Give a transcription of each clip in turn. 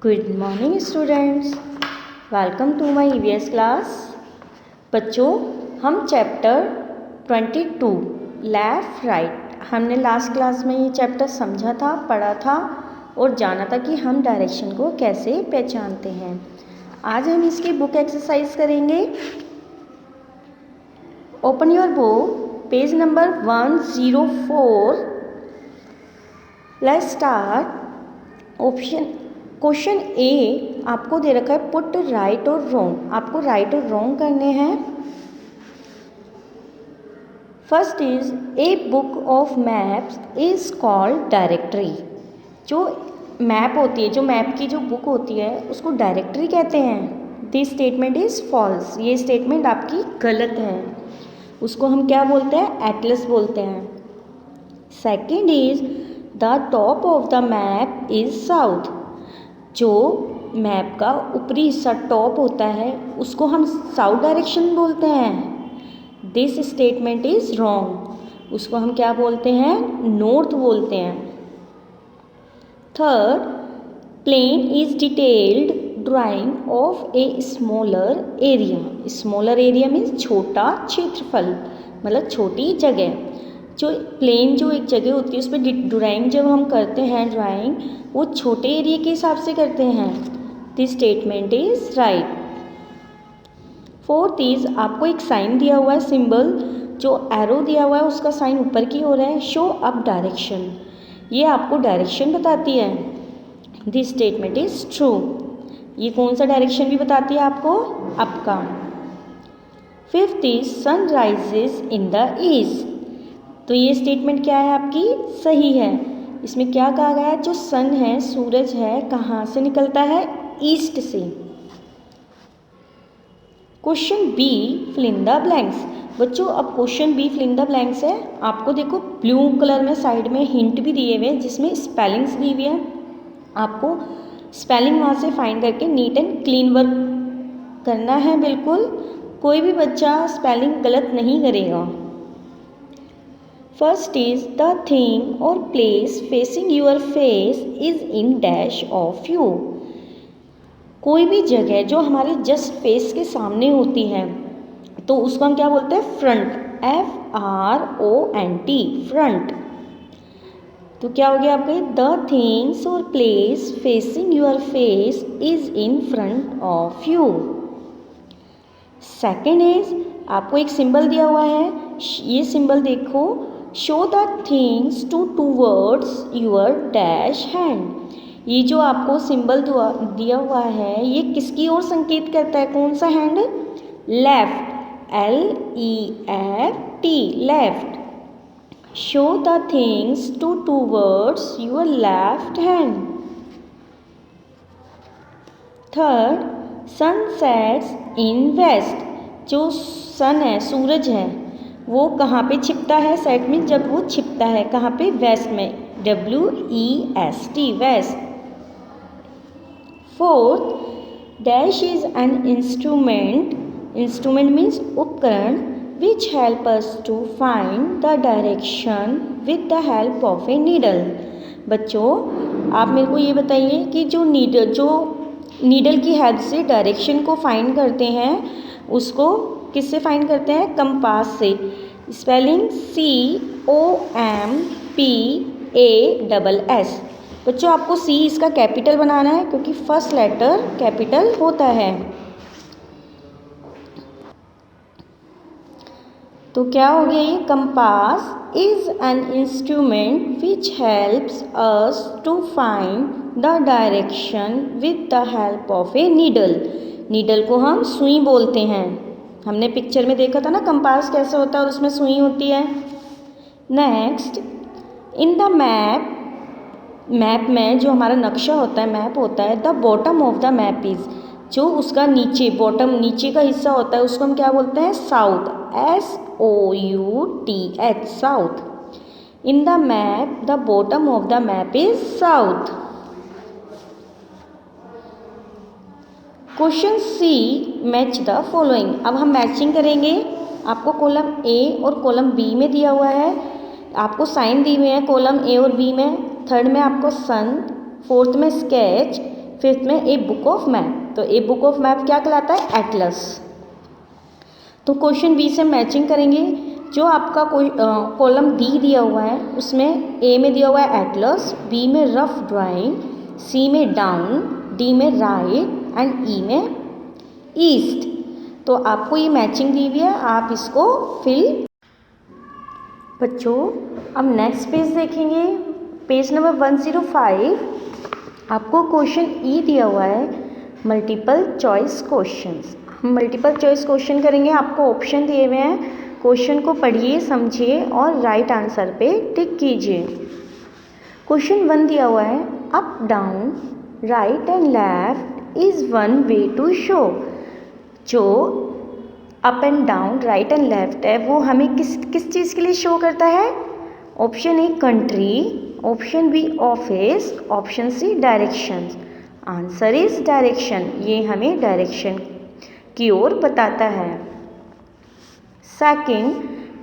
Good morning students, welcome to my EVS class. बच्चों, हम chapter 22 left right हमने last class में ये चैप्टर समझा था, पढ़ा था और जाना था कि हम डायरेक्शन को कैसे पहचानते हैं। आज हम इसकी बुक एक्सरसाइज करेंगे। Open your book, page number 104। Let's start. Option question A आपको दे रखा है पुट राइट और रॉन्ग। आपको राइट और रॉन्ग करने हैं। First is a book of maps is called directory. जो मैप होती है, जो मैप की जो बुक होती है उसको डायरेक्टरी कहते हैं। This statement is false. ये स्टेटमेंट आपकी गलत है। उसको हम क्या बोलते हैं? एटलस बोलते हैं। Second is the top of the map is south. जो मैप का ऊपरी हिस्सा टॉप होता है उसको हम साउथ डायरेक्शन बोलते हैं। This statement is wrong. उसको हम क्या बोलते हैं? नॉर्थ बोलते हैं। Third, plan is detailed drawing of a smaller area. Smaller area means छोटा क्षेत्रफल, मतलब छोटी जगह। जो प्लेन जो एक जगह होती है उस पर ड्राइंग जब हम करते हैं, ड्राइंग वो छोटे एरिया के हिसाब से करते हैं। This statement is right. Fourth is आपको एक साइन दिया हुआ है, सिंबल जो एरो दिया हुआ है उसका साइन ऊपर की ओर है। शो अप डायरेक्शन, ये आपको डायरेक्शन बताती है। This statement is true. ये कौन सा डायरेक्शन भी बताती है आपको? अप का। Fifth is sun rises in the east. तो ये स्टेटमेंट क्या है आपकी? सही है। इसमें क्या कहा गया है? जो सन है, सूरज है, कहाँ से निकलता है? ईस्ट से। Question B fill in the blanks. बच्चों, अब question B fill in the blanks है। आपको देखो ब्लू कलर में साइड में हिंट भी दिए हुए हैं जिसमें स्पेलिंग्स दी हुई है। आपको स्पेलिंग वहाँ से फाइंड करके नीट एंड क्लीन वर्क करना है। बिल्कुल कोई भी बच्चा स्पेलिंग गलत नहीं करेगा। फर्स्ट इज द थिंग और place facing your face is in dash of you. कोई भी जगह जो हमारे जस्ट फेस के सामने होती है तो उसको हम क्या बोलते हैं? फ्रंट। FRONT, front. तो क्या हो गया आपका? द थिंग्स और place facing your face is in front of you. Second is आपको एक सिंबल दिया हुआ है। ये सिंबल देखो, show the things towards your dash hand. ये जो आपको सिंबल दिया हुआ है ये किसकी ओर संकेत करता है? कौन सा hand? Left. LEFT, left. Show the things towards your left hand. Third, sun sets in west. जो सन है, सूरज है, वो कहाँ पे छिपता है? सेट में जब वो छिपता है कहाँ पे? वेस्ट में। WEST, west. Fourth, dash is an instrument. Instrument means उपकरण which help us to find the direction with the help of a needle. बच्चों, आप मेरे को ये बताइए कि जो नीडल की हेल्प से डायरेक्शन को फाइंड करते हैं उसको किससे फाइंड करते हैं? कंपास से। Spelling COMPASS। बच्चों, आपको C इसका कैपिटल बनाना है क्योंकि फर्स्ट लेटर कैपिटल होता है। तो क्या हो गया ये? Compass is an instrument which helps us to find the direction with the help of a needle. Needle को हम सुई बोलते हैं। हमने पिक्चर में देखा था ना कंपास कैसे होता है और उसमें सुई होती है। नेक्स्ट, इन द मैप में जो हमारा नक्शा होता है, मैप होता है, the bottom of the map is. जो उसका नीचे, बॉटम नीचे का हिस्सा होता है उसको हम क्या बोलते हैं? South. SOUTH, south. In the map the bottom of the map is south. Question C, match the following. अब हम मैचिंग करेंगे। आपको कॉलम ए और कॉलम बी में दिया हुआ है। आपको साइन दी हुए हैं कॉलम ए और बी में। थर्ड में आपको सन, फोर्थ में स्केच, फिफ्थ में ए बुक ऑफ मैप, तो ए बुक ऑफ मैप क्या कहलाता है? एटलस। तो क्वेश्चन बी से मैचिंग करेंगे। जो आपका कोई कॉलम डी दिया हुआ है उसमें ए में दिया हुआ है एटलस, बी में रफ ड्राइंग, सी में डाउन, डी में राइट एंड ई में ईस्ट। तो आपको ये मैचिंग दी हुई है, आप इसको फिल। बच्चों अब नेक्स्ट पेज देखेंगे, पेज नंबर 105। आपको क्वेश्चन ई दिया हुआ है मल्टीपल चॉइस क्वेश्चंस। हम मल्टीपल चॉइस क्वेश्चन करेंगे, आपको ऑप्शन दिए हुए हैं, क्वेश्चन को पढ़िए, समझिए और राइट आंसर पे टिक कीजिए। क्वेश्चन 1 दिया हुआ है up down right and left is one way to show. जो up and down right and left है वो हमें किस चीज़ के लिए शो करता है? Option A country, option B office, option C directions. Answer is direction, ये हमें डायरेक्शन की ओर बताता है। Second,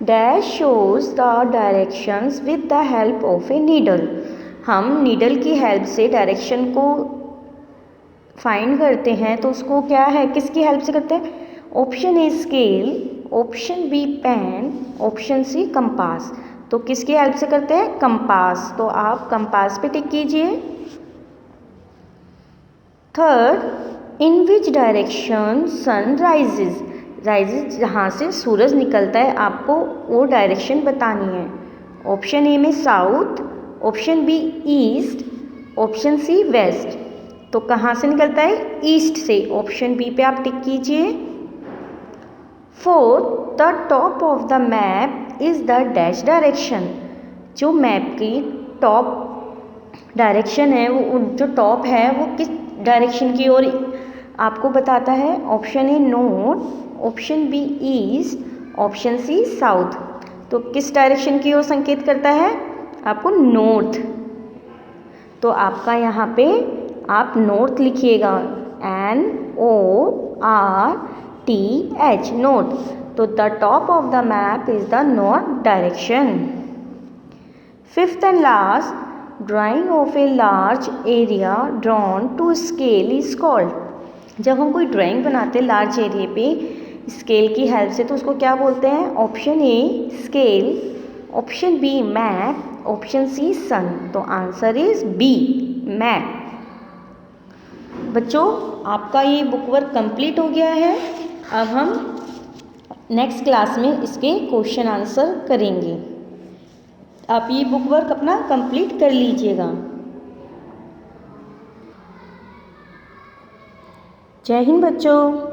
dash shows the directions with the help of a needle. हम नीडल की हेल्प से डायरेक्शन को फाइंड करते हैं, तो उसको क्या है, किसकी हेल्प से करते हैं? Option A scale, option B pen, option C compass. तो किसकी हेल्प से करते हैं? कंपास। तो आप कंपास पे टिक कीजिए। Third, in which direction sun rises. Rises जहाँ से सूरज निकलता है, आपको वो डायरेक्शन बतानी है। ऑप्शन ए में south, option B east, option C west. तो कहाँ से निकलता है? ईस्ट से। ऑप्शन बी पे आप टिक कीजिए। Fourth, the top of the map is the dash direction. जो मैप की टॉप डायरेक्शन है, वो जो टॉप है वो किस डायरेक्शन की ओर आपको बताता है? Option A north, option B east, option C south. तो किस डायरेक्शन की ओर संकेत करता है? आपको नॉर्थ। तो आपका यहाँ पे आप नॉर्थ लिखिएगा, NORTH, नॉर्थ। तो the top of the map is the north direction. Fifth and last, drawing of a large area drawn to scale is called. जब हम कोई ड्राइंग बनाते हैं लार्ज एरिया पे स्केल की हेल्प से, तो उसको क्या बोलते हैं? Option A scale, option B map, option C sun. तो आंसर इज बी मैप। बच्चों आपका ये बुक वर्क कंप्लीट हो गया है। अब हम नेक्स्ट क्लास में इसके क्वेश्चन आंसर करेंगे। आप ये बुक वर्क अपना कंप्लीट कर लीजिएगा। जय हिंद बच्चों।